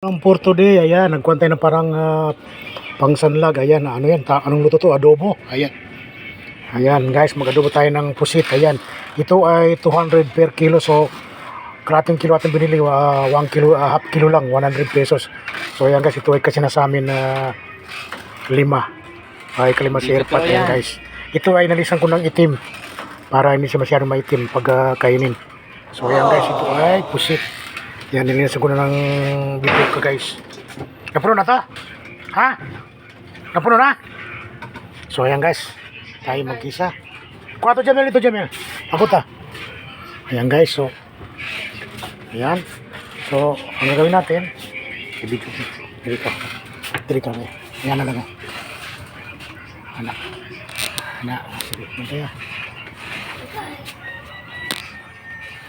Ang for today, ayan, nagkwantay na parang pangsanlag, ayan, ano yan, anong luto to, adobo, ayan. Ayan guys, mag-adobo tayo ng pusit, ayan. Ito ay 200 per kilo, so kalating kilo ating binili, 1 kilo, half kilo lang, 100 pesos. So ayan guys, ito ay kasi na sa amin na 5. Ay, kalima si Erpat, ayan guys. Ito ay nalisan ko ng itim, para hindi siya masyadong maitim pag kainin. So ayan guys, ito ay pusit. Yan, nilinasan ko na ng bibig ko guys. Napuno na to? Ha? Napuno na? So ayan guys, tayo mag-isa. Kuha to Jamel, ito Jamel. Ako ta. Ayan guys, so ayan. So, ang gagawin natin, ibig ko. Dili ka. Ayan na lang. Anak. Sige, mantaya.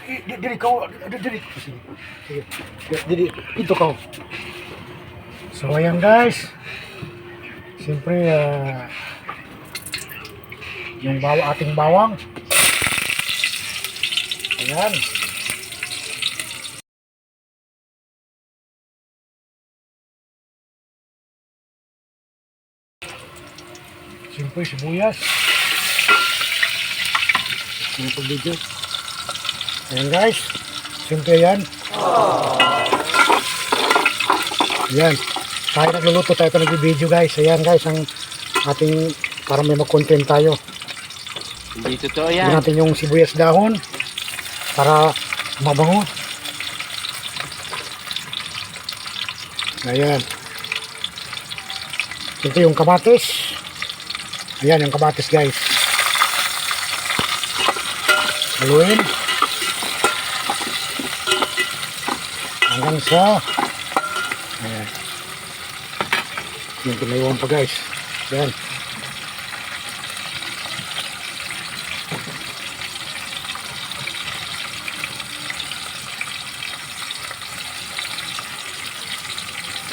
Dili kau, dili itu kau. So ayan guys, siyempre yung ating bawang, ayan, siyempre sibuyas, yung pag-video. Ayan guys, simple yan. Ayan, tayo nagluluto, tayo nag-video guys. Ayan guys, ang ating, para may mag-content tayo. Hindi totoo yan. Ayan natin yung sibuyas dahon, para mabango. Ayan. Ito yung kamatis. Ayan yung kamatis guys. Haluin. Hanggang sa ayan, yung pinayuan pa guys. Ayan, ito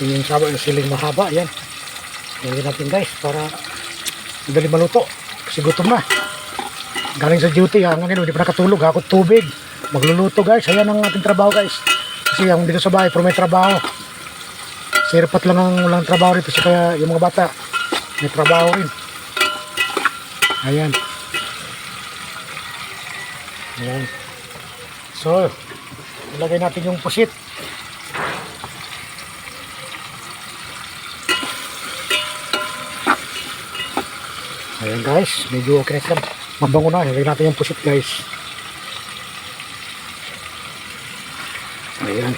yung saba yung siling mahaba. Ayan, gawin natin guys para madali maluto kasi gutom na, galing sa duty. Hanggang hindi pa nakatulog, ako tubig, magluluto guys. Ayan ang ating trabaho guys. Kasi yung dito sa bahay, pero may trabaho. Si Erpat lang ang walang trabaho rito. So kaya yung mga bata, may trabaho rin. Ayan. Ayan. So, ilagay natin yung pusit. Ayan guys, medyo okay na. Mabango na. Ilagay natin yung pusit guys. Ayan.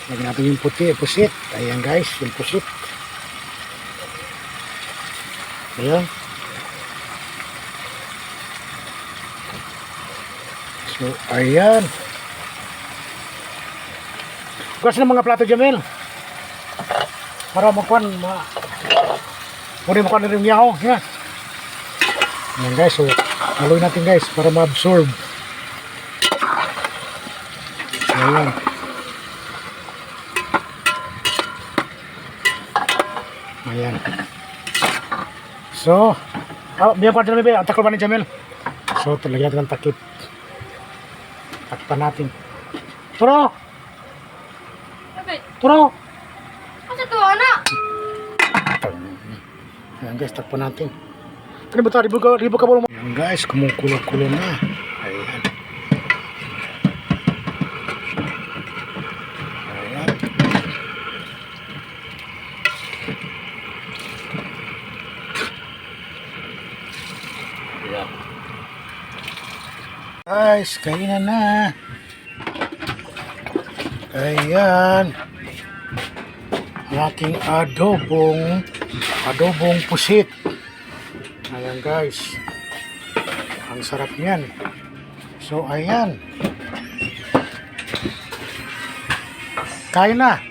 Lagyan natin yung pusit. Ayan guys, yung pusit. Ayan. So, ayan. Bukas ng mga plato Jamel. Para magkuhan, muna magkuhan na rin yung yaho. Ayan. Ayan guys, so, haluin natin guys para ma-absorb. Ayan. Ayan. So, biyan ko natin ang takol ba ni Jamel? So, talagyan natin ng takip. Takpan natin. Turo! Turo! Ano ito, anak? Ayan guys, takpan natin. Ano ba ito? Ribo ka ba? Ayan guys, kumukulo-kulo na. Ayan. Guys, kainan na. Ayan. Ang aking adobong pusit. Ayan guys. Ang sarap niyan. So ayan. Kain na.